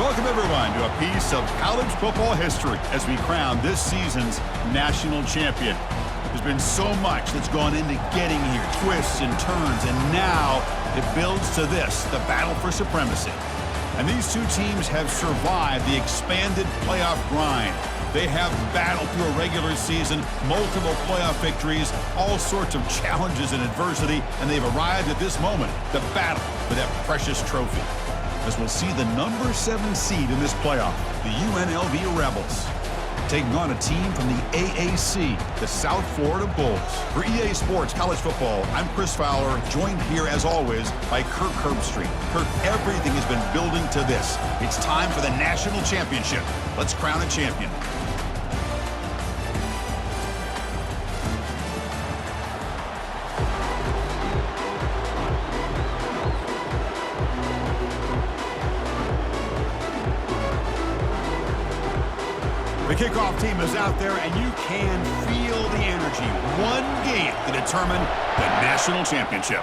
Welcome, everyone, to a piece of college football history as we crown this season's national champion. There's been so much that's gone into getting here, twists and turns, and now it builds to this, the battle for supremacy. And these two teams have survived the expanded playoff grind. They have battled through a regular season, multiple playoff victories, all sorts of challenges and adversity, and they've arrived at this moment, the battle for that precious trophy. As we'll see the number 7 seed in this playoff, the UNLV Rebels, taking on a team from the AAC, the South Florida Bulls. For EA Sports College Football, I'm Chris Fowler, joined here as always by Kirk Herbstreit. Kirk, everything has been building to this. It's time for the national championship. Let's crown a champion. The kickoff team is out there, and you can feel the energy. One game to determine the national championship.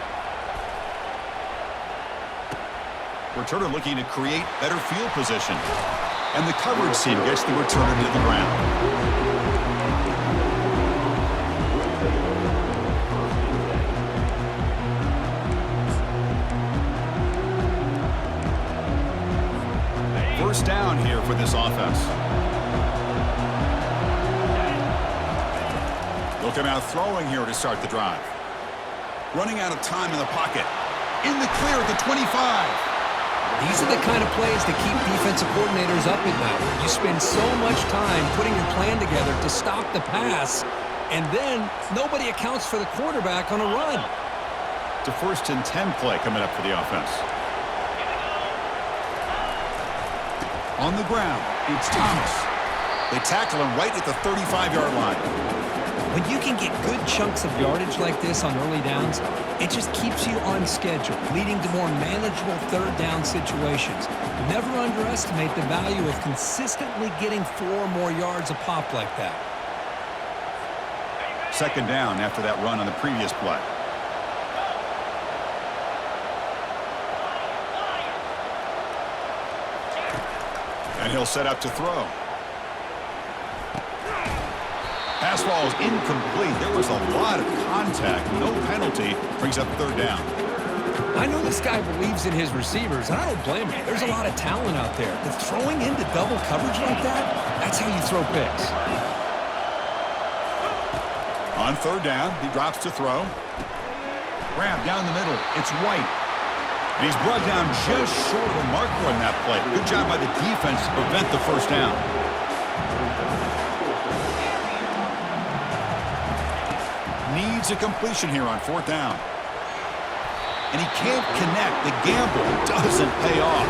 Returner looking to create better field position. And the coverage team gets the returner to the ground. First down here for this offense. They'll come out throwing here to start the drive. Running out of time in the pocket. In the clear at the 25. These are the kind of plays that keep defensive coordinators up at night. You spend so much time putting your plan together to stop the pass, and then nobody accounts for the quarterback on a run. It's a 1st and 10 play coming up for the offense. On the ground, it's Thomas. They tackle him right at the 35-yard line. When you can get good chunks of yardage like this on early downs, it just keeps you on schedule, leading to more manageable third down situations. Never underestimate the value of consistently getting 4 or more yards a pop like that. Second down after that run on the previous play. And he'll set up to throw. Pass ball is incomplete. There was a lot of contact. No penalty. Brings up 3rd down. I know this guy believes in his receivers, and I don't blame him. There's a lot of talent out there. But throwing into double coverage like that, that's how you throw picks. On 3rd down, he drops to throw. Grab down the middle. It's White. And he's brought down just short of the marker on that play. Good job by the defense to prevent the 1st down. Needs a completion here on 4th down. And he can't connect. The gamble doesn't pay off.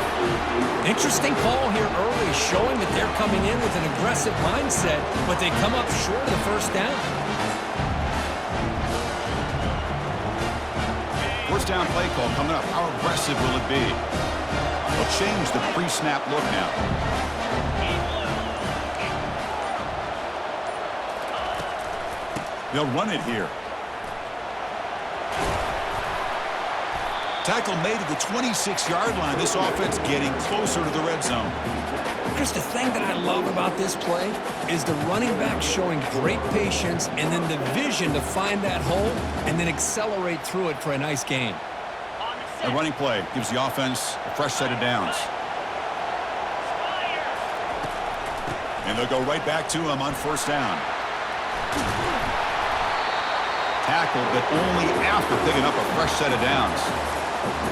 Interesting call here early, showing that they're coming in with an aggressive mindset, but they come up short of the 1st down. 1st down play call coming up. How aggressive will it be? They'll change the pre-snap look now. They'll run it here. Tackle made at the 26-yard line. This offense getting closer to the red zone. Chris, the thing that I love about this play is the running back showing great patience and then the vision to find that hole and then accelerate through it for a nice gain. A running play gives the offense a fresh set of downs. And they'll go right back to him on 1st down. Tackled, but only after picking up a fresh set of downs.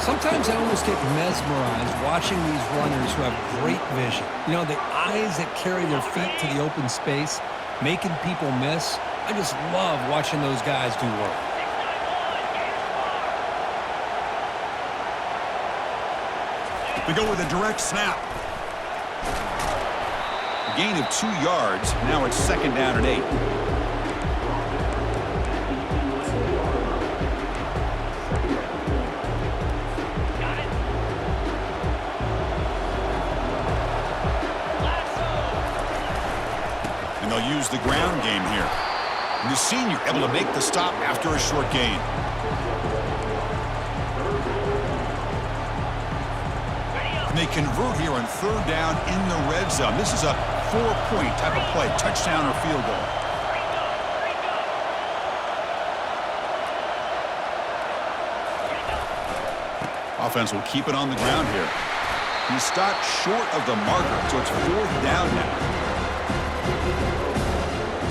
Sometimes I almost get mesmerized watching these runners who have great vision. You know, the eyes that carry their feet to the open space, making people miss. I just love watching those guys do work. They go with a direct snap. A gain of 2 yards. Now it's 2nd down and 8. They'll use the ground game here. And the senior able to make the stop after a short gain. And they convert here on third down in the red zone. This is a 4-point type of play, touchdown or field goal. Offense will keep it on the ground here. He's stopped short of the marker, so it's fourth down now.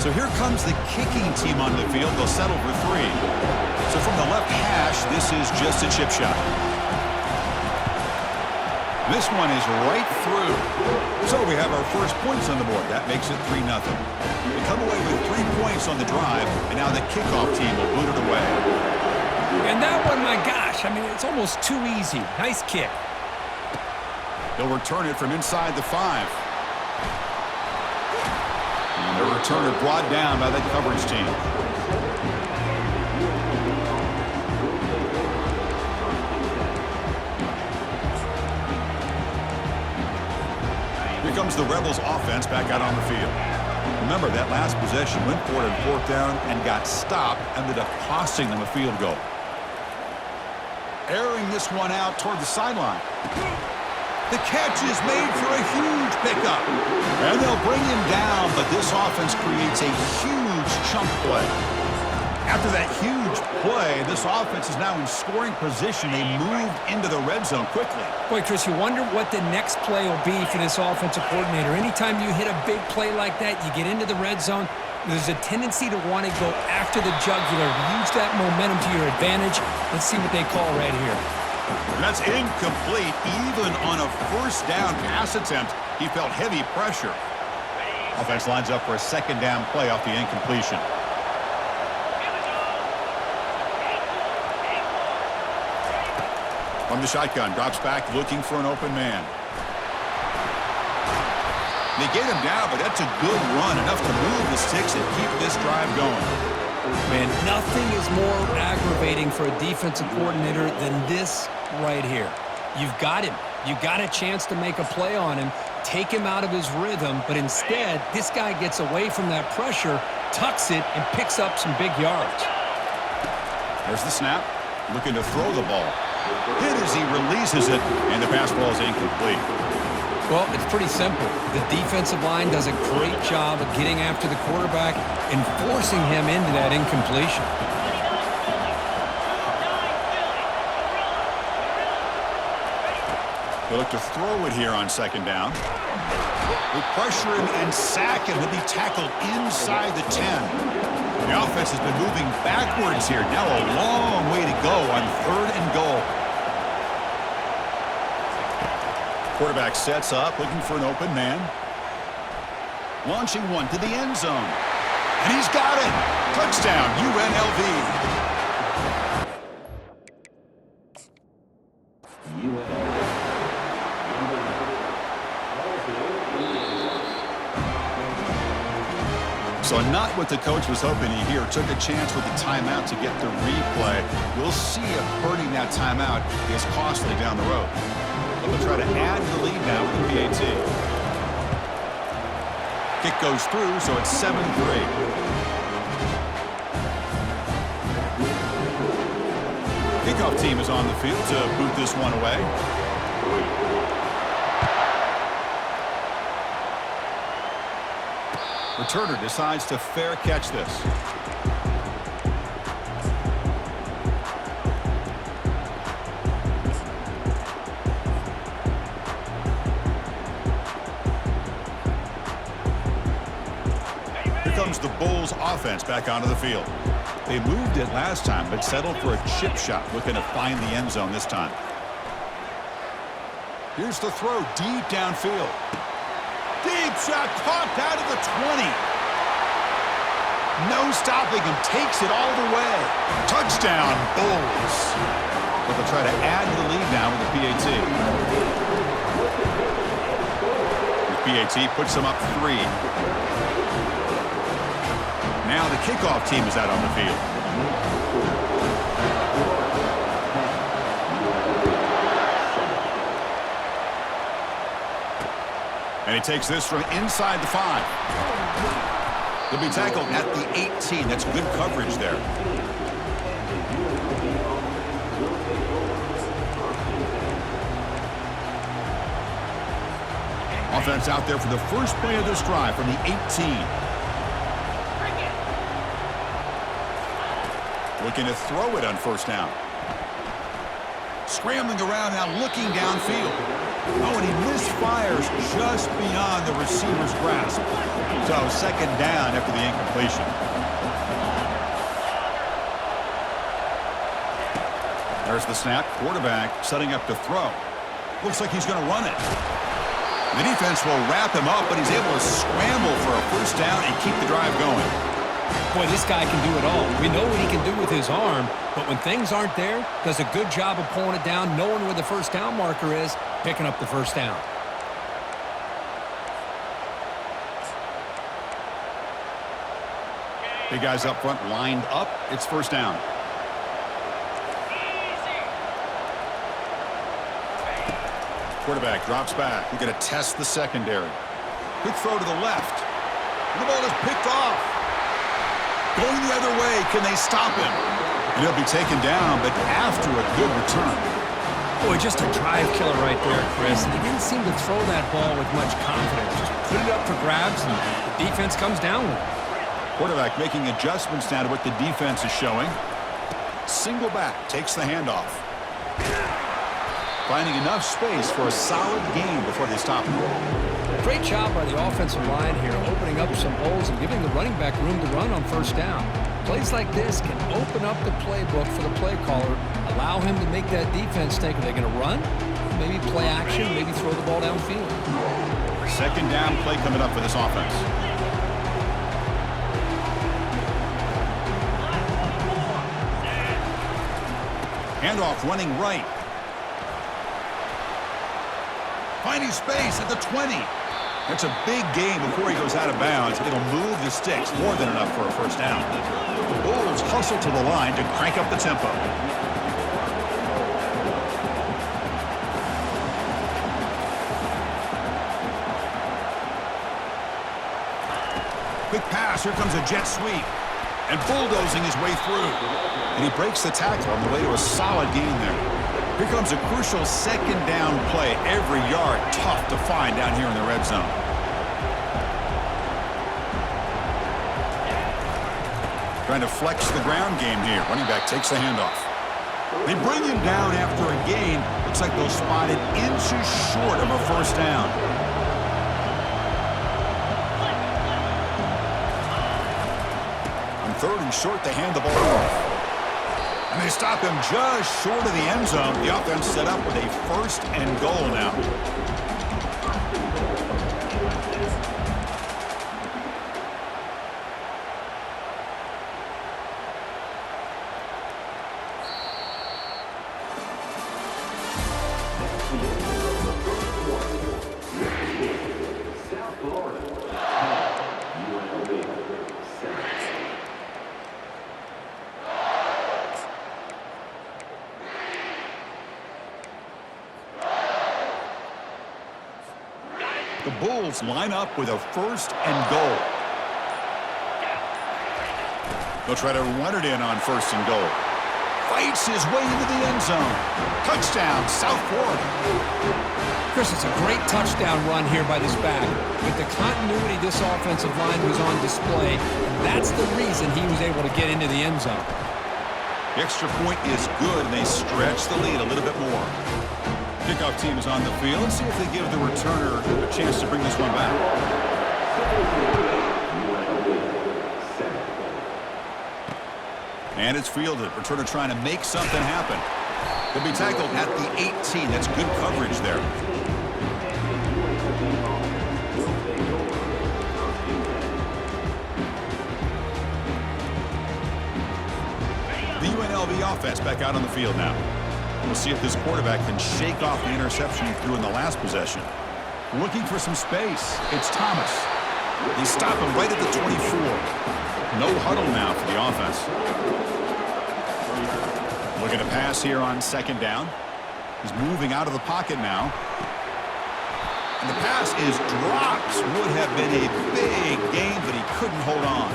So here comes the kicking team on the field. They'll settle for 3. So from the left hash, this is just a chip shot. This one is right through. So we have our first points on the board. That makes it 3-0. They come away with 3 points on the drive, and now the kickoff team will boot it away. And that one, my gosh, I mean, it's almost too easy. Nice kick. They'll return it from inside the 5. And the returner brought down by that coverage team. Here comes the Rebels offense back out on the field. Remember, that last possession went for it on fourth down and got stopped, ended up costing them a field goal. Airing this one out toward the sideline. The catch is made for a huge pickup. And they'll bring him down, but this offense creates a huge chunk play. After that huge play, this offense is now in scoring position. They moved into the red zone quickly. Boy, Chris, you wonder what the next play will be for this offensive coordinator. Anytime you hit a big play like that, you get into the red zone, there's a tendency to want to go after the jugular, use that momentum to your advantage. Let's see what they call right here. That's incomplete. Even on a first down pass attempt, he felt heavy pressure. Offense lines up for a second down play off the incompletion. From the shotgun, drops back looking for an open man. They get him down, but that's a good run, enough to move the sticks and keep this drive going. Man, nothing is more aggravating for a defensive coordinator than this right here. You've got him. You got a chance to make a play on him, take him out of his rhythm, but instead, this guy gets away from that pressure, tucks it, and picks up some big yards. There's the snap, looking to throw the ball. Hit as he releases it, and the pass ball is incomplete. Well, it's pretty simple. The defensive line does a great job of getting after the quarterback and forcing him into that incompletion. They look to throw it here on second down. They pressure him and sack him. He'll be tackled inside the 10. The offense has been moving backwards here. Now a long way to go on third and goal. Quarterback sets up, looking for an open man. Launching one to the end zone. And he's got it. Touchdown, UNLV. So not what the coach was hoping to hear. Took a chance with the timeout to get the replay. We'll see if burning that timeout is costly down the road. They'll try to add to the lead now with the PAT. Kick goes through, so it's 7-3. Kickoff team is on the field to boot this one away. Returner decides to fair catch this. Here comes the Bulls offense back onto the field. They moved it last time, but settled for a chip shot, looking to find the end zone this time. Here's the throw deep downfield. Deep shot caught out of the 20. No stopping him. Takes it all the way. Touchdown, Bulls. But they'll try to add to the lead now with the PAT. The PAT puts them up 3. Now the kickoff team is out on the field. And he takes this from inside the 5. He'll be tackled at the 18. That's good coverage there. Offense out there for the first play of this drive from the 18. Looking to throw it on first down. Scrambling around now, looking downfield. Oh, and he misfires just beyond the receiver's grasp. So second down after the incompletion. There's the snap. Quarterback setting up to throw. Looks like he's going to run it. The defense will wrap him up, but he's able to scramble for a first down and keep the drive going. Boy, this guy can do it all. We know what he can do with his arm, but when things aren't there, does a good job of pulling it down, knowing where the first down marker is, picking up the first down. Big guys up front lined up. It's first down. Quarterback drops back. We're going to test the secondary. Quick throw to the left. The ball is picked off. Going the other way. Can they stop him? And he'll be taken down, but after a good return. Boy, just a drive killer right there, Chris. And he didn't seem to throw that ball with much confidence. Just put it up for grabs, and the defense comes down with it. Quarterback making adjustments now to what the defense is showing. Single back, takes the handoff. Finding enough space for a solid gain before they stop him. Great job by the offensive line here, opening up some holes and giving the running back room to run on first down. Plays like this can open up the playbook for the play caller, allow him to make that defense think, are they going to run? Maybe play action, maybe throw the ball downfield. Second down play coming up for this offense. Handoff running right. Finding space at the 20. That's a big gain before he goes out of bounds. It'll move the sticks, more than enough for a first down. The Bulls hustle to the line to crank up the tempo. Quick pass, here comes a jet sweep. And bulldozing his way through. And he breaks the tackle on the way to a solid gain there. Here comes a crucial second down play. Every yard tough to find down here in the red zone. Trying to flex the ground game here. Running back takes the handoff. They bring him down after a gain. Looks like they'll spot it inches short of a first down. On third and short, they hand the ball off. And they stop him just short of the end zone. The offense set up with a first and goal now. The Bulls line up with a first and goal. They'll try to run it in on first and goal. Fights his way into the end zone. Touchdown, South Florida. Chris, it's a great touchdown run here by this back. With the continuity this offensive line was on display, and that's the reason he was able to get into the end zone. The extra point is good, and they stretch the lead a little bit more. Kickoff team is on the field. Let's see if they give the returner a chance to bring this one back. And it's fielded. Returner trying to make something happen. He'll be tackled at the 18. That's good coverage there. The UNLV offense back out on the field now. We'll see if this quarterback can shake off the interception he threw in the last possession. Looking for some space. It's Thomas. They stop him right at the 24. No huddle now for the offense. Looking to pass here on second down. He's moving out of the pocket now. And the pass is dropped. Would have been a big gain, but he couldn't hold on.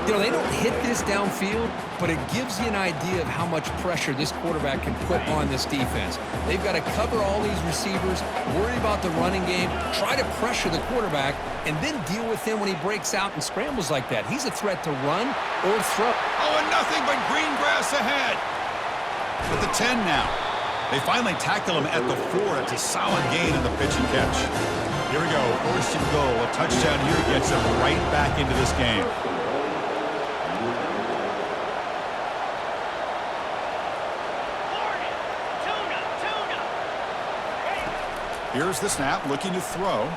You know, they don't hit this downfield, but it gives you an idea of how much pressure this quarterback can put on this defense. They've got to cover all these receivers, worry about the running game, try to pressure the quarterback, and then deal with him when he breaks out and scrambles like that. He's a threat to run or throw. Oh, and nothing but green grass ahead. At the 10 now. They finally tackle him at the 4. It's a solid gain on the pitch and catch. Here we go, 1st and goal. A touchdown here gets them right back into this game. Here's the snap, looking to throw.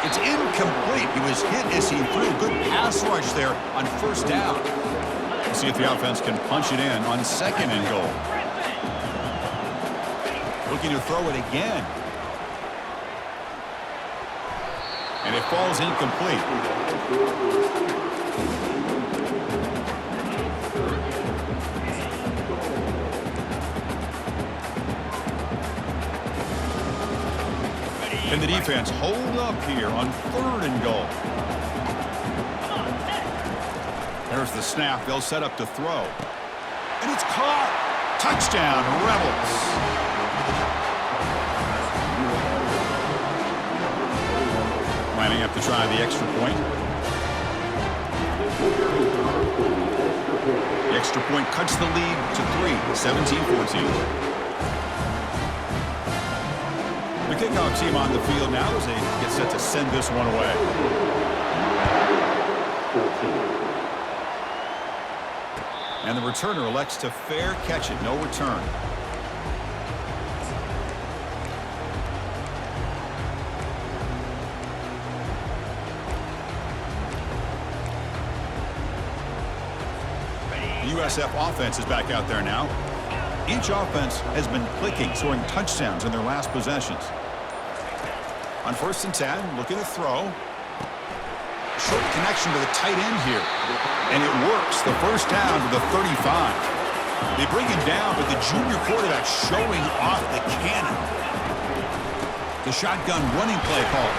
It's incomplete. He was hit as he threw. Good pass rush there on 1st down. We'll see if the offense can punch it in on 2nd and goal. Looking to throw it again. And it falls incomplete. Can the defense hold up here on 3rd and goal? There's the snap. They'll set up to throw. And it's caught. Touchdown, Rebels. Lining up to try the extra point. The extra point cuts the lead to 3, 17-14. The kickoff team on the field now as they get set to send this one away. And the returner elects to fair catch it. No return. The USF offense is back out there now. Each offense has been clicking, scoring touchdowns in their last possessions. On 1st and 10, looking to throw. Short connection to the tight end here. And it works. The 1st down to the 35. They bring him down, but the junior quarterback showing off the cannon. The shotgun running play call.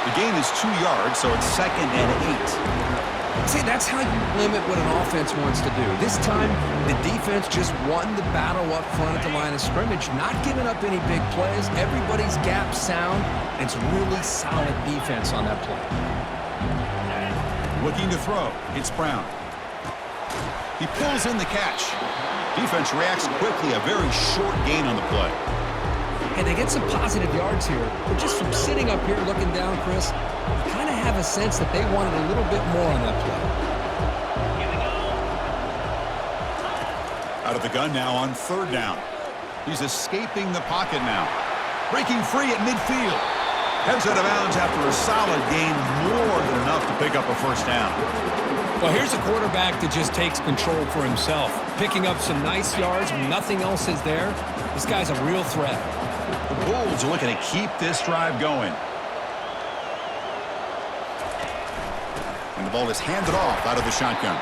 The gain is 2 yards, so it's 2nd and 8. See, that's how you limit what an offense wants to do. This time, the defense just won the battle up front at the line of scrimmage, not giving up any big plays. Everybody's gap sound. It's really solid defense on that play. Looking to throw. It's Brown. He pulls in the catch. Defense reacts quickly. A very short gain on the play. And they get some positive yards here. But just from sitting up here looking down, Chris, you kind of have a sense that they wanted a little bit more on that play. Out of the gun now on 3rd down. He's escaping the pocket now. Breaking free at midfield. Heads out of bounds after a solid gain, more than enough to pick up a 1st down. Well, here's a quarterback that just takes control for himself. Picking up some nice yards when nothing else is there. This guy's a real threat. The Bulls are looking to keep this drive going. And the ball is handed off out of the shotgun.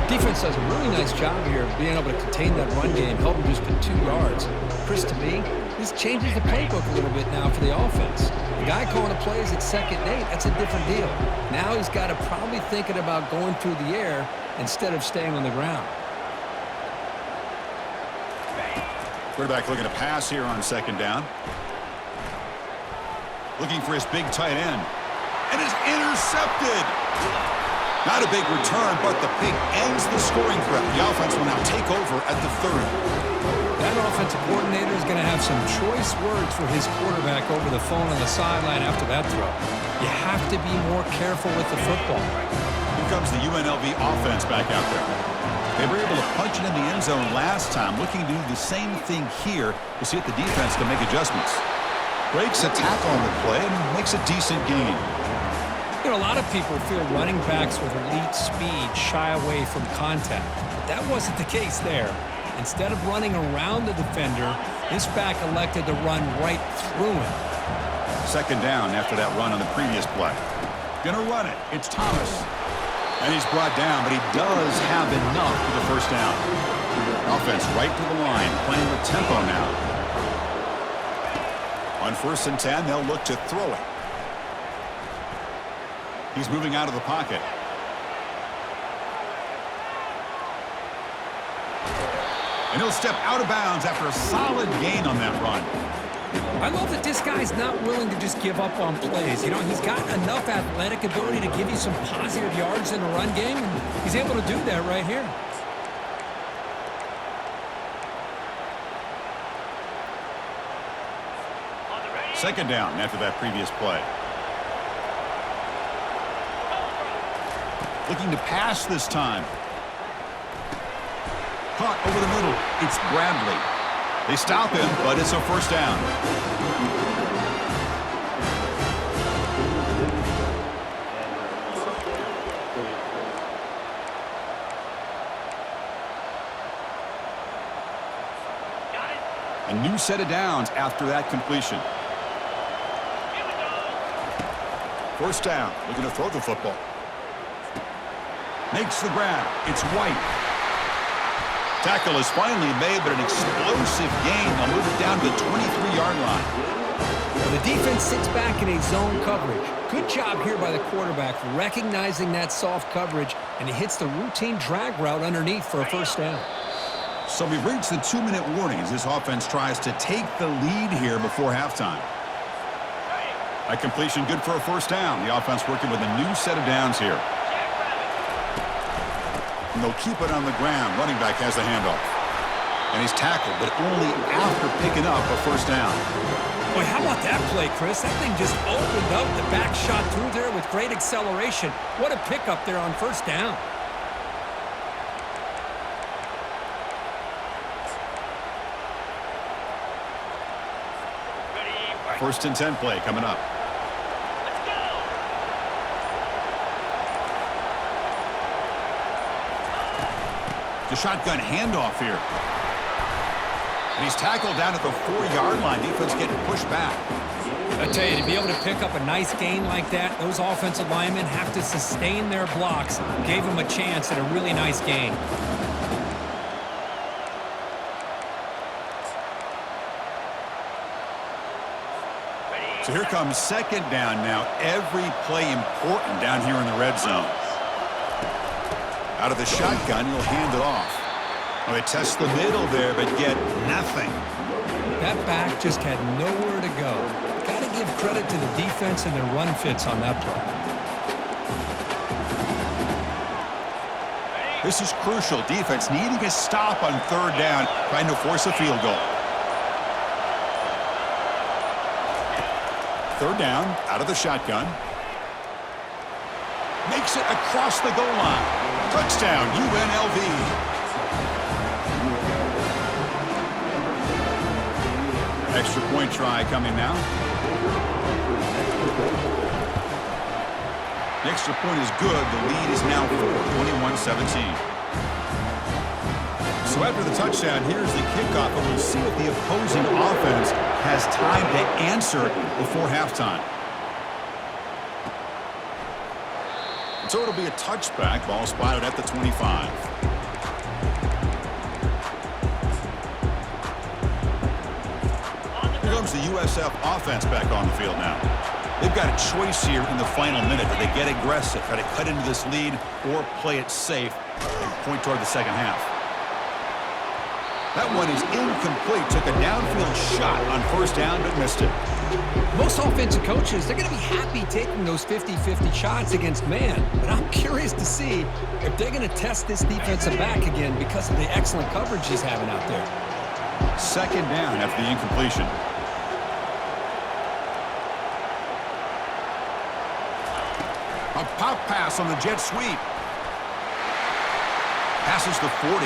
Defense does a really nice job here of being able to contain that run game, help him just get 2 yards. Chris, to me, this changes the playbook a little bit now for the offense. The guy calling the plays at 2nd and 8, that's a different deal. Now he's got to probably thinking about going through the air instead of staying on the ground. Quarterback looking to pass here on 2nd down. Looking for his big tight end. And is intercepted. Not a big return, but the pick ends the scoring threat. The offense will now take over at the 30. That offensive coordinator is going to have some choice words for his quarterback over the phone on the sideline after that throw. You have to be more careful with the football. Here comes the UNLV offense back out there. They were able to punch it in the end zone last time, looking to do the same thing here to see if the defense can make adjustments. Breaks a tackle on the play and makes a decent gain. You know, a lot of people feel running backs with elite speed shy away from contact. But that wasn't the case there. Instead of running around the defender, this back elected to run right through him. 2nd down after that run on the previous play. Gonna run it. It's Thomas. And he's brought down, but he does have enough for the 1st down. Offense right to the line, playing with tempo now. On 1st and 10, they'll look to throw it. He's moving out of the pocket. And he'll step out of bounds after a solid gain on that run. I love that this guy's not willing to just give up on plays. You know, he's got enough athletic ability to give you some positive yards in the run game, and he's able to do that right here. Second down after that previous play. Looking to pass this time. Caught over the middle. It's Bradley. They stop him, but it's a first down. A new set of downs after that completion. First down, looking to throw the football. Makes the grab. It's White. Tackle is finally made, but an explosive gain. They'll move it down to the 23-yard line. Well, the defense sits back in a zone coverage. Good job here by the quarterback recognizing that soft coverage, and he hits the routine drag route underneath for a first down. So we've reached the 2-minute warning as this offense tries to take the lead here before halftime. That completion good for a first down. The offense working with a new set of downs here. And they'll keep it on the ground. Running back has the handoff. And he's tackled, but only after picking up a first down. Boy, how about that play, Chris? That thing just opened up. The back shot through there with great acceleration. What a pickup there on first down. First and 10 play coming up. The shotgun handoff here. And he's tackled down at the 4-yard line. Defense getting pushed back. I tell you, to be able to pick up a nice gain like that, those offensive linemen have to sustain their blocks. Gave them a chance at a really nice gain. So here comes second down now. Every play important down here in the red zone. Out of the shotgun, he'll hand it off. Well, they test the middle there, but get nothing. That back just had nowhere to go. Got to give credit to the defense and their run fits on that play. This is crucial. Defense needing a stop on third down, trying to force a field goal. Third down, out of the shotgun. Makes it across the goal line. Touchdown, UNLV. Extra point try coming now. The extra point is good. The lead is now 21-17. So after the touchdown, here's the kickoff, and we'll see if the opposing offense has time to answer before halftime. So it'll be a touchback. Ball spotted at the 25. Here comes the USF offense back on the field now. They've got a choice here in the final minute. Do they get aggressive, try to cut into this lead, or play it safe and point toward the second half? That one is incomplete. Took a downfield shot on first down, but missed it. Most offensive coaches, they're going to be happy taking those 50-50 shots against man. But I'm curious to see if they're going to test this defensive back again because of the excellent coverage he's having out there. Second down after the incompletion. A pop pass on the jet sweep. Passes the 40.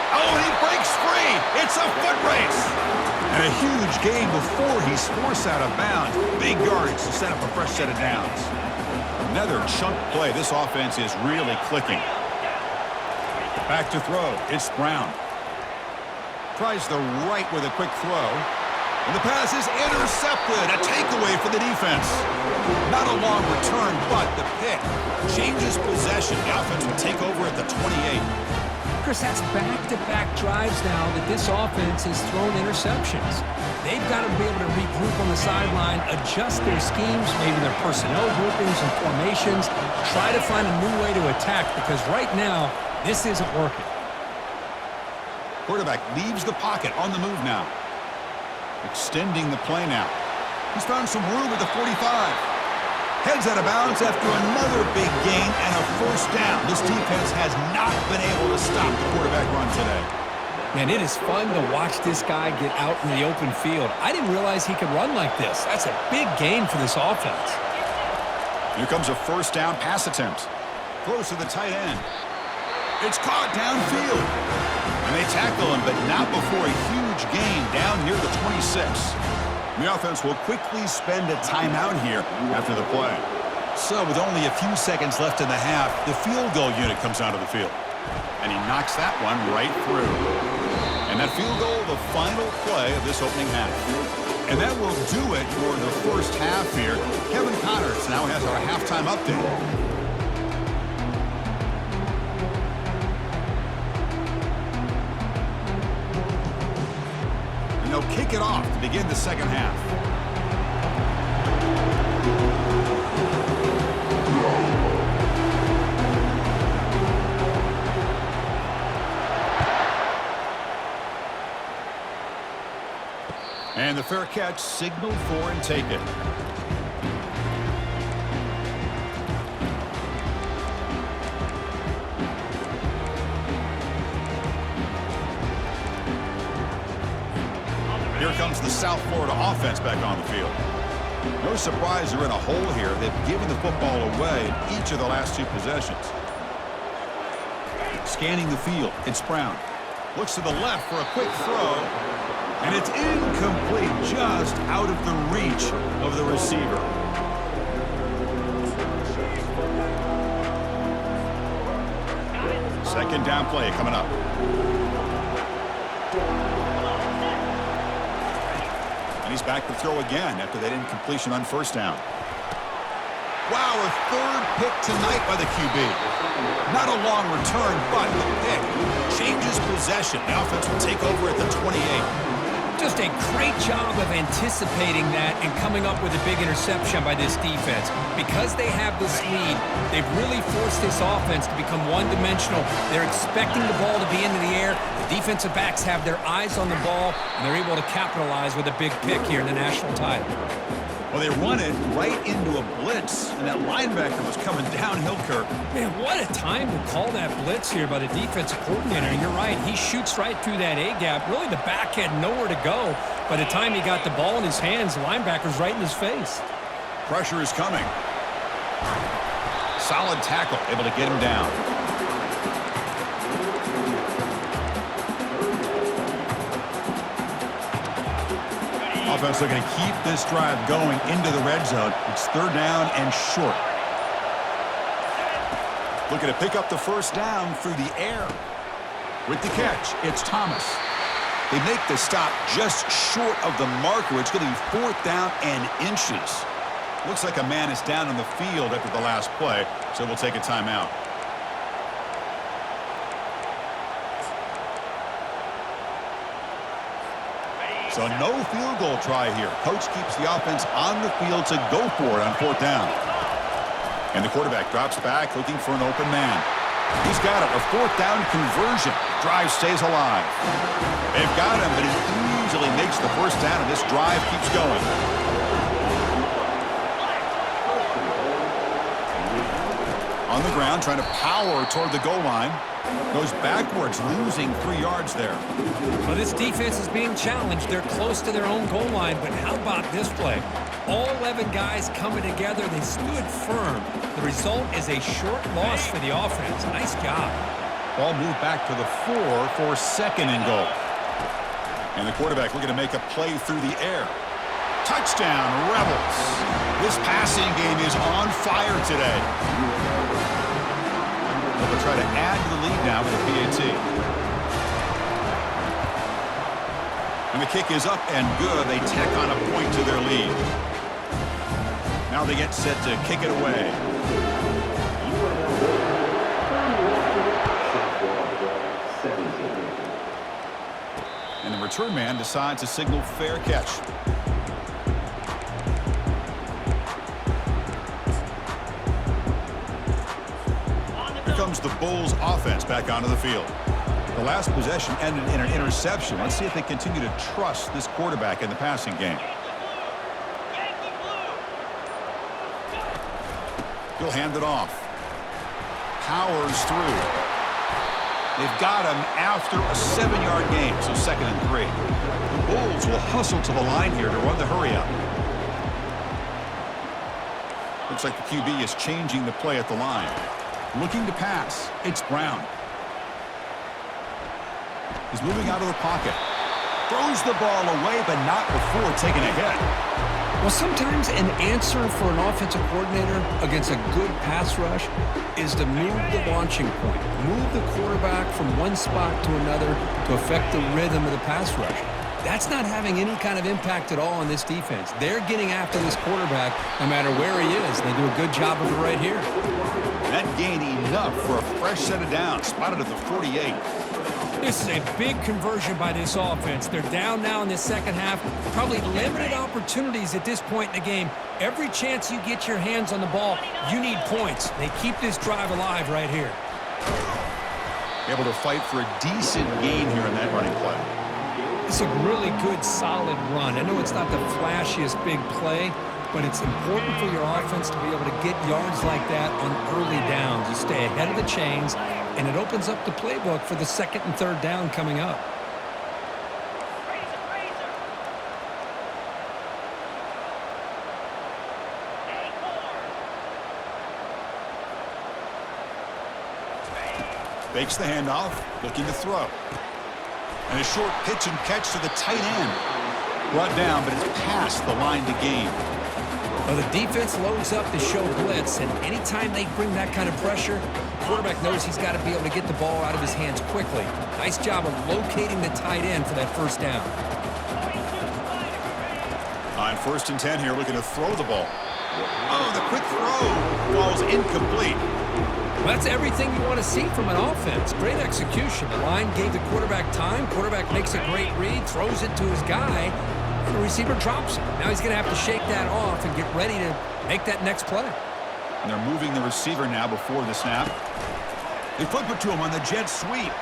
Oh, he breaks free. It's a foot race. And a huge gain before he's forced out of bounds. Big yardage to set up a fresh set of downs. Another chunk play. This offense is really clicking. Back to throw. It's Brown. Tries the right with a quick throw. And the pass is intercepted. A takeaway for the defense. Not a long return, but the pick changes possession. The offense will take over at the 28. Chris, that's back-to-back drives now that this offense has thrown interceptions. They've got to be able to regroup on the sideline, adjust their schemes, maybe their personnel groupings and formations, try to find a new way to attack because right now, this isn't working. Quarterback leaves the pocket on the move now. Extending the play now. He's found some room at the 45. Heads out of bounds after another big gain and a first down. This defense has not been able to stop the quarterback run today. Man, it is fun to watch this guy get out in the open field. I didn't realize he could run like this. That's a big gain for this offense. Here comes a first down pass attempt. Close to the tight end. It's caught downfield. And they tackle him, but not before a huge gain down near the 26. The offense will quickly spend a timeout here after the play. So with only a few seconds left in the half, the field goal unit comes onto the field. And he knocks that one right through. And that field goal, the final play of this opening half. And that will do it for the first half here. Kevin Connors now has our halftime update. And they'll kick it off to begin the second half. And the fair catch signaled for and taken. Here comes the South Florida offense back on the field. No surprise they're in a hole here. They've given the football away in each of the last two possessions. Scanning the field, it's Brown. Looks to the left for a quick throw. And it's incomplete, just out of the reach of the receiver. Second down play coming up. And he's back to throw again after that incompletion on first down. Wow, a third pick tonight by the QB. Not a long return, but the pick changes possession. The offense will take over at the 28. Just a great job of anticipating that and coming up with a big interception by this defense. Because they have this lead, they've really forced this offense to become one-dimensional. They're expecting the ball to be into the air. The defensive backs have their eyes on the ball, and they're able to capitalize with a big pick here in the national title. Well, they run it right into a blitz, and that linebacker was coming downhill, Kirk. Man, what a time to call that blitz here by the defensive coordinator. And you're right, he shoots right through that A-gap. Really, the back had nowhere to go. By the time he got the ball in his hands, the linebacker's right in his face. Pressure is coming. Solid tackle, able to get him down. Offense looking to keep this drive going into the red zone. It's third down and short. Looking to pick up the first down through the air. With the catch, it's Thomas. They make the stop just short of the marker. It's going to be fourth down and inches. Looks like a man is down on the field after the last play, so we'll take a timeout. So no field goal try here. Coach keeps the offense on the field to go for it on fourth down. And the quarterback drops back looking for an open man. He's got it. A fourth down conversion. Drive stays alive. They've got him, but he easily makes the first down, and this drive keeps going. On the ground, trying to power toward the goal line. Goes backwards, losing 3 yards there. Well, this defense is being challenged. They're close to their own goal line, but how about this play? All 11 guys coming together. They stood firm. The result is a short loss for the offense. Nice job. Ball moved back to the 4 for second and goal. And the quarterback looking to make a play through the air. Touchdown, Rebels. This passing game is on fire today. They'll try to add to the lead now with a PAT. And the kick is up and good. They tack on a point to their lead. Now they get set to kick it away. And the return man decides to signal fair catch. Here comes the Bulls offense back onto the field. The last possession ended in an interception. Let's see if they continue to trust this quarterback in the passing game. He'll hand it off. Powers through. They've got him after a 7-yard gain, so 2nd and 3. The Bulls will hustle to the line here to run the hurry up. Looks like the QB is changing the play at the line. Looking to pass. It's Brown. He's moving out of the pocket. Throws the ball away, but not before taking a hit. Well, sometimes an answer for an offensive coordinator against a good pass rush is to move the launching point, move the quarterback from one spot to another to affect the rhythm of the pass rush. That's not having any kind of impact at all on this defense. They're getting after this quarterback no matter where he is. They do a good job of it right here. That gained enough for a fresh set of downs, spotted at the 48. This is a big conversion by this offense. They're down now in the second half. Probably limited opportunities at this point in the game. Every chance you get your hands on the ball, you need points. They keep this drive alive right here. Able to fight for a decent gain here in that running play. It's a really good, solid run. I know it's not the flashiest big play, but it's important for your offense to be able to get yards like that on early downs. You stay ahead of the chains, and it opens up the playbook for the 2nd and 3rd down coming up. Fakes the handoff, looking to throw. And a short pitch and catch to the tight end. Brought down, but it's past the line to gain. Well, the defense loads up to show blitz, and anytime they bring that kind of pressure, the quarterback knows he's got to be able to get the ball out of his hands quickly. Nice job of locating the tight end for that 1st down. On 1st and 10 here, looking to throw the ball. Oh, the quick throw falls incomplete. Well, that's everything you want to see from an offense. Great execution. The line gave the quarterback time. Quarterback makes a great read, throws it to his guy, and the receiver drops it. Now he's going to have to shake that off and get ready to make that next play. And they're moving the receiver now before the snap. They flip it to him on the jet sweep.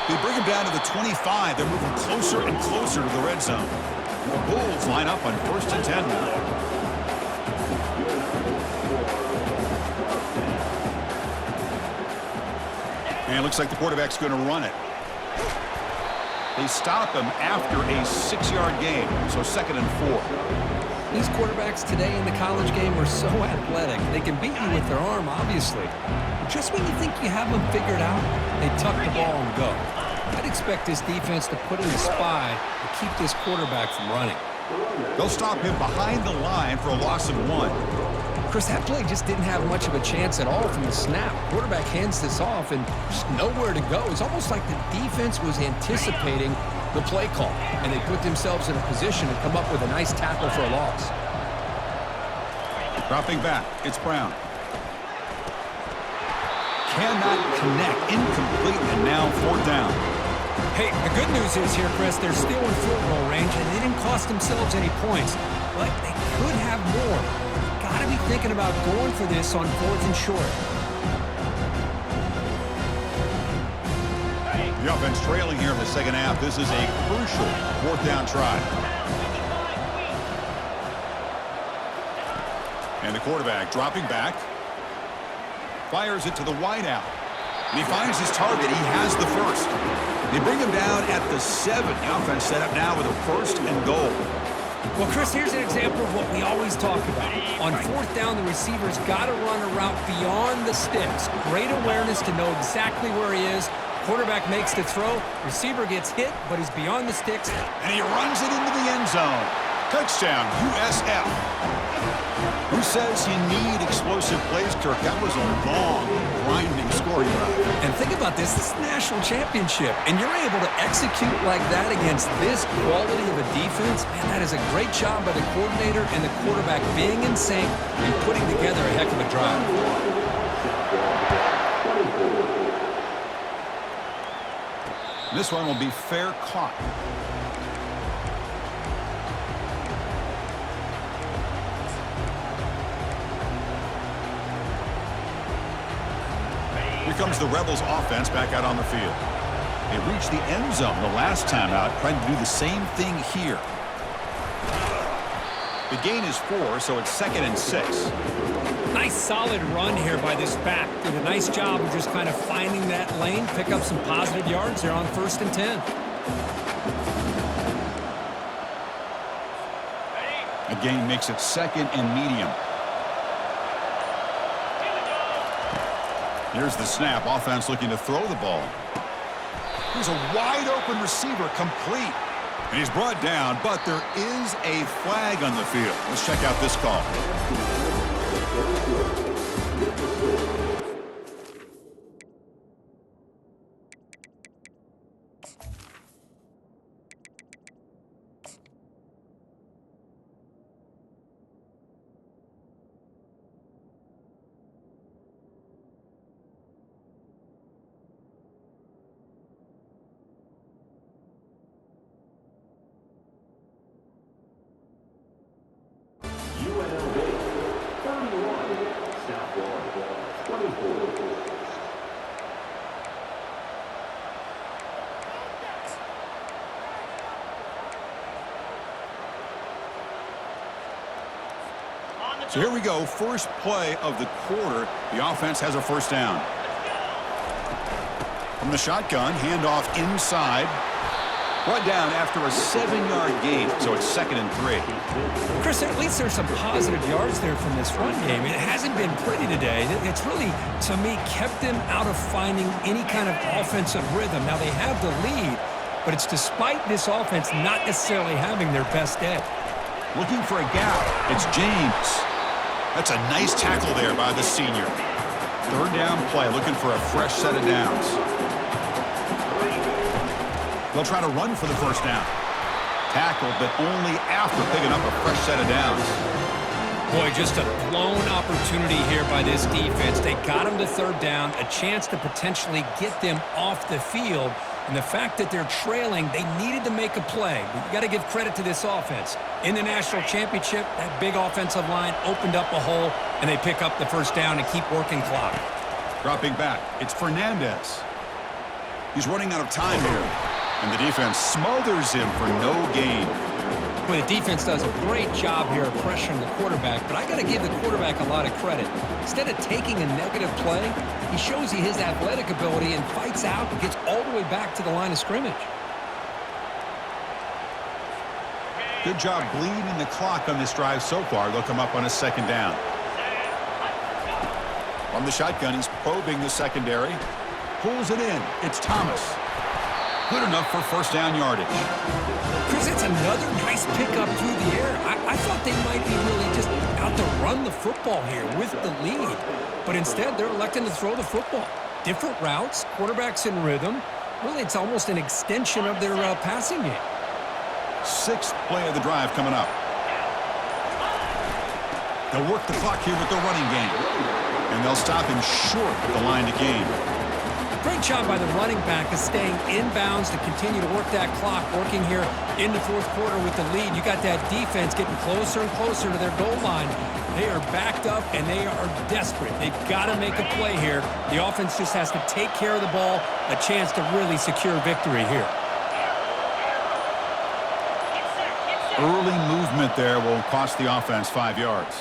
They bring him down to the 25. They're moving closer and closer to the red zone. The Bulls line up on 1st and 10 now. And it looks like the quarterback's going to run it. They stop him after a 6-yard gain, so 2nd and 4. These quarterbacks today in the college game are so athletic. They can beat you with their arm, obviously. But just when you think you have them figured out, they tuck the ball and go. I'd expect this defense to put in a spy to keep this quarterback from running. They'll stop him behind the line for a loss of 1. Chris, that play just didn't have much of a chance at all from the snap. Quarterback hands this off and just nowhere to go. It's almost like the defense was anticipating the play call, and they put themselves in a position to come up with a nice tackle for a loss. Dropping back, it's Brown. Cannot connect, incomplete, and now 4th down. Hey, the good news is here, Chris, they're still in field goal range, and they didn't cost themselves any points, but they could have more. Got to be thinking about going for this on 4th and short. The offense trailing here in the second half. This is a crucial 4th down try. And the quarterback dropping back. Fires it to the wideout. And he finds his target. He has the first. They bring him down at the 7. The offense set up now with a 1st and goal. Well, Chris, here's an example of what we always talk about. On 4th down, the receiver's got to run a route beyond the sticks. Great awareness to know exactly where he is. Quarterback makes the throw. Receiver gets hit, but he's beyond the sticks. And he runs it into the end zone. Touchdown, USF. Who says you need explosive plays, Kirk? That was a long, grinding scoring drive. And think about this. This is a national championship, and you're able to execute like that against this quality of a defense. Man, that is a great job by the coordinator and the quarterback being in sync and putting together a heck of a drive. This one will be fair caught. Here comes the Rebels offense back out on the field. They reached the end zone the last time out, trying to do the same thing here. The gain is 4, so it's 2nd and 6. Nice solid run here by this back. Did a nice job of just kind of finding that lane, pick up some positive yards there on 1st and 10. A gain makes it 2nd and medium. Here's the snap. Offense looking to throw the ball. Here's a wide open receiver, complete. And he's brought down, but there is a flag on the field. Let's check out this call. UNLV 31, South Florida 24. So here we go, first play of the quarter. The offense has a first down. From the shotgun, handoff inside. Brought down after a 7-yard gain, so it's 2nd and 3. Chris, at least there's some positive yards there from this run game. It hasn't been pretty today. It's really, to me, kept them out of finding any kind of offensive rhythm. Now, they have the lead, but it's despite this offense not necessarily having their best day. Looking for a gap. It's James. That's a nice tackle there by the senior. 3rd down play, looking for a fresh set of downs. They'll try to run for the first down. Tackled, but only after picking up a fresh set of downs. Boy, just a blown opportunity here by this defense. They got them to 3rd down, a chance to potentially get them off the field. And the fact that they're trailing, they needed to make a play. But you got to give credit to this offense. In the national championship, that big offensive line opened up a hole, and they pick up the first down and keep working clock. Dropping back, it's Fernandez. He's running out of time here. And the defense smothers him for no gain. Well, the defense does a great job here of pressuring the quarterback, but I got to give the quarterback a lot of credit. Instead of taking a negative play, he shows you his athletic ability and fights out and gets all the way back to the line of scrimmage. Good job bleeding the clock on this drive so far. They'll come up on a 2nd down. From the shotgun, he's probing the secondary. Pulls it in. It's Thomas. Good enough for first down yardage. Chris, it's another nice pickup through the air. I thought they might be really just out to run the football here with the lead. But instead, they're electing to throw the football. Different routes, quarterbacks in rhythm. Really, it's almost an extension of their passing game. 6th play of the drive coming up. They'll work the clock here with their running game. And they'll stop him short of the line to gain. Great job by the running back of staying inbounds to continue to work that clock, working here in the 4th quarter with the lead. You got that defense getting closer and closer to their goal line. They are backed up, and they are desperate. They've got to make a play here. The offense just has to take care of the ball, a chance to really secure victory here. Early movement there will cost the offense 5 yards.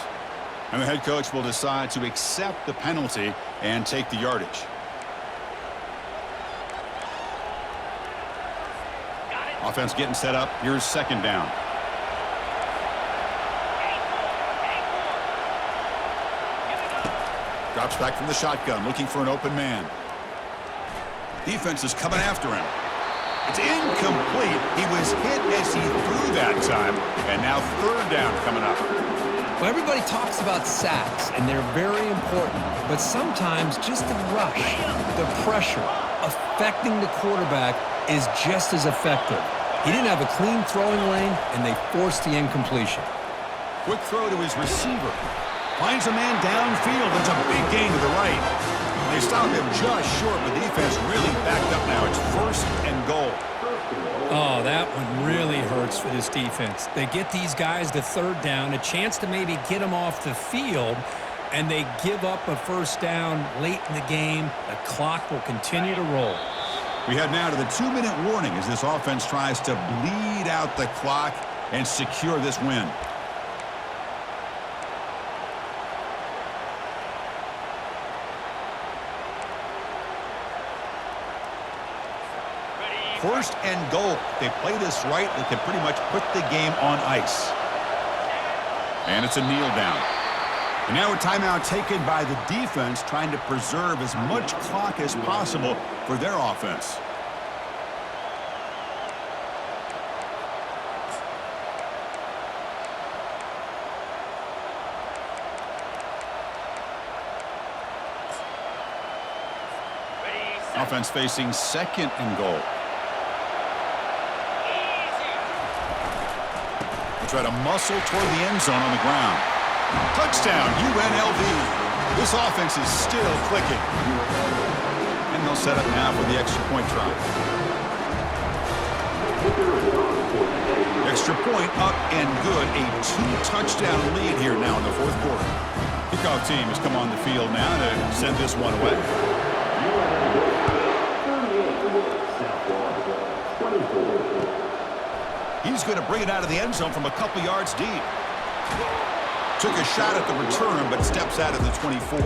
And the head coach will decide to accept the penalty and take the yardage. Offense getting set up. Here's 2nd down. Drops back from the shotgun, looking for an open man. Defense is coming after him. It's incomplete. He was hit as he threw that time. And now 3rd down coming up. Well, everybody talks about sacks, and they're very important. But sometimes just the rush, the pressure, affecting the quarterback is just as effective. He didn't have a clean throwing lane, and they forced the incompletion. Quick throw to his receiver. Finds a man downfield. It's a big gain to the right. They stop him just short, but the defense really backed up now. It's 1st and goal. Oh, that one really hurts for this defense. They get these guys to third down, a chance to maybe get them off the field, and they give up a first down late in the game. The clock will continue to roll. We head now to the 2-minute warning as this offense tries to bleed out the clock and secure this win. First and goal. If they play this right, they can pretty much put the game on ice. And it's a kneel down. And now a timeout taken by the defense, trying to preserve as much clock as possible for their offense. Offense facing second and goal. Try to muscle toward the end zone on the ground. Touchdown, UNLV. This offense is still clicking. And they'll set up now for the extra point try. Extra point up and good. A 2-touchdown lead here now in the fourth quarter. Kickoff team has come on the field now to send this one away. He's going to bring it out of the end zone from a couple yards deep. Took a shot at the return, but steps out of the 24.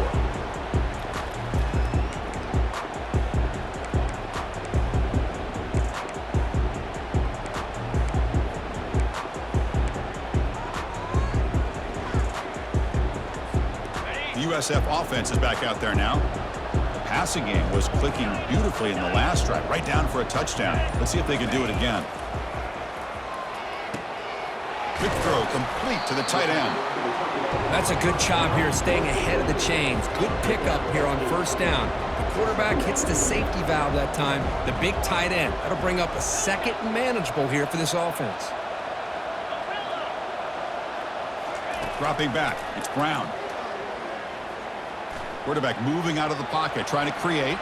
The USF offense is back out there now. The passing game was clicking beautifully in the last drive, right down for a touchdown. Let's see if they can do it again. Quick throw complete to the tight end. That's a good job here staying ahead of the chains. Good pickup here on first down. The quarterback hits the safety valve that time. The big tight end. That'll bring up a second and manageable here for this offense. Dropping back. It's Brown. Quarterback moving out of the pocket, trying to create.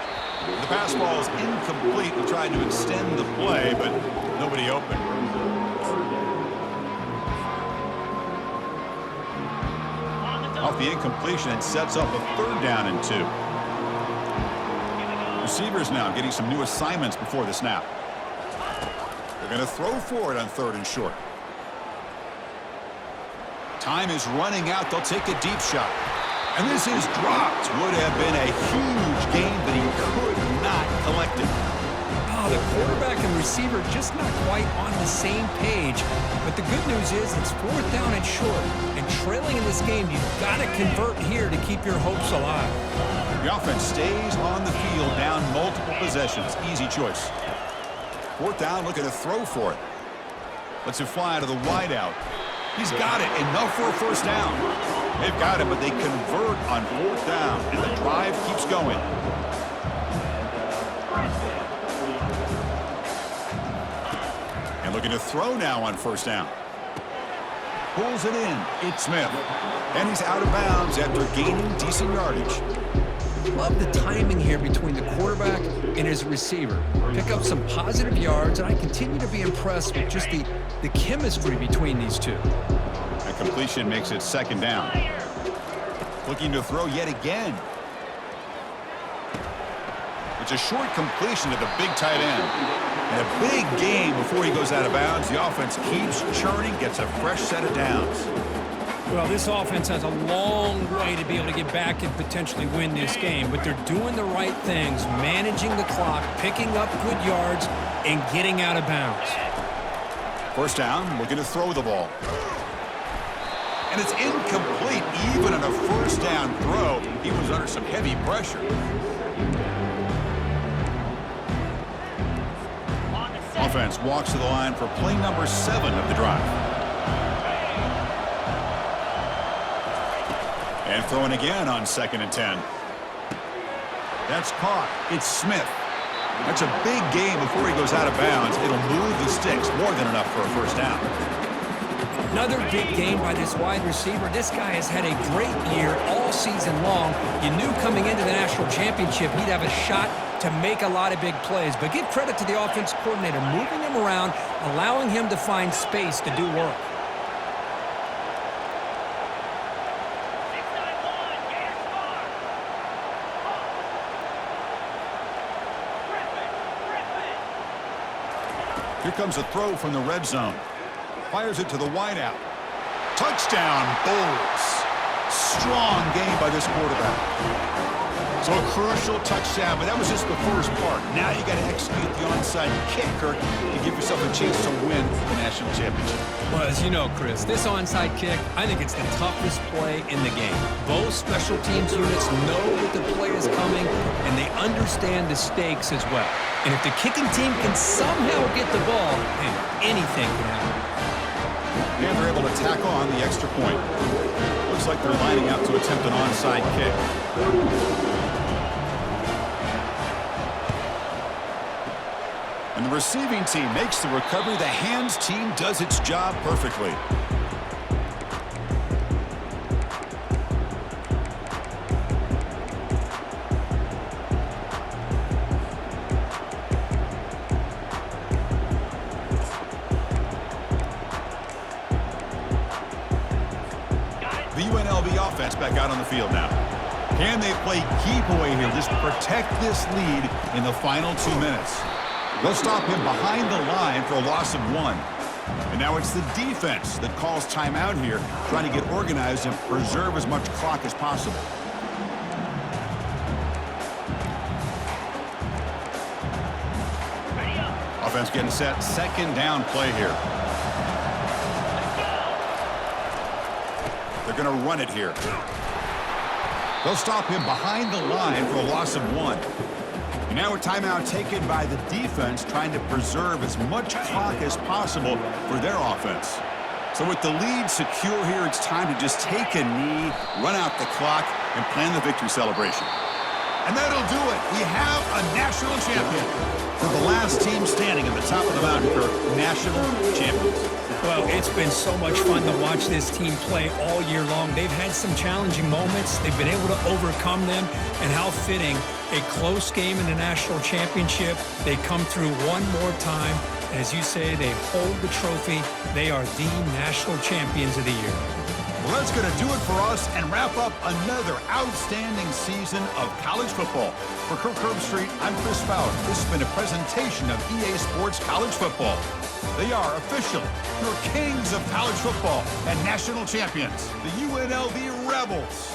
The pass ball is incomplete. He tried to extend the play, but nobody open. Off the incompletion, it sets up a third down and 2. Receivers now getting some new assignments before the snap. They're going to throw for it on third and short. Time is running out. They'll take a deep shot. And this is dropped. Would have been a huge gain, but he could not collect it. Oh, the quarterback and receiver just not quite on the same page. But the good news is it's fourth down and short. And trailing in this game, you've got to convert here to keep your hopes alive. The offense stays on the field, down multiple possessions. Easy choice. Fourth down, looking to throw for it. Lets it fly to the wideout. He's got it. Enough for a first down. They've got it, but they convert on fourth down, and the drive keeps going. And looking to throw now on first down. Pulls it in. It's Smith. And he's out of bounds after gaining decent yardage. Love the timing here between the quarterback and his receiver. Pick up some positive yards, and I continue to be impressed with just the chemistry between these two. A completion makes it second down. Looking to throw yet again. It's a short completion to the big tight end. And a big game before he goes out of bounds. The offense keeps churning, gets a fresh set of downs. Well, this offense has a long way to be able to get back and potentially win this game, but they're doing the right things, managing the clock, picking up good yards, and getting out of bounds. First down, looking to throw the ball. And it's incomplete. Even on a first down throw, he was under some heavy pressure. Offense walks to the line for play number 7 of the drive. And throwing again on 2nd and 10. That's caught. It's Smith. That's a big game before he goes out of bounds. It'll move the sticks, more than enough for a first down. Another big game by this wide receiver. This guy has had a great year all season long. You knew coming into the national championship he'd have a shot to make a lot of big plays. But give credit to the offense coordinator, moving him around, allowing him to find space to do work. Here comes a throw from the red zone. Fires it to the wideout. Touchdown, Bulls. Strong game by this quarterback. So a crucial touchdown, but that was just the first part. Now you got to execute the onside kick, Kirk, to give yourself a chance to win the national championship. Well, as you know, Chris, this onside kick, I think it's the toughest play in the game. Both special teams units know that the play is coming, and they understand the stakes as well. And if the kicking team can somehow get the ball, man, anything can happen. And they're able to tack on the extra point. Looks like they're lining up to attempt an onside kick. And the receiving team makes the recovery. The hands team does its job perfectly. The UNLV offense back out on the field now. Can they play keep away here? Just protect this lead in the final 2 minutes. They'll stop him behind the line for a loss of 1. And now it's the defense that calls timeout here, trying to get organized and preserve as much clock as possible. Offense getting set. Second down play here. They're going to run it here. They'll stop him behind the line for a loss of 1. And now a timeout taken by the defense, trying to preserve as much clock as possible for their offense. So with the lead secure here, it's time to just take a knee, run out the clock, and plan the victory celebration. And that'll do it. We have a national champion. For the last team standing at the top of the mountain, Kirk, national champions. Well, it's been so much fun to watch this team play all year long. They've had some challenging moments. They've been able to overcome them. And how fitting, a close game in the national championship. They come through one more time. As you say, they hold the trophy. They are the national champions of the year. Well, that's going to do it for us and wrap up another outstanding season of college football. For Kirk Herbstreit, I'm Chris Fowler. This has been a presentation of EA Sports College Football. They are officially your kings of college football and national champions, the UNLV Rebels.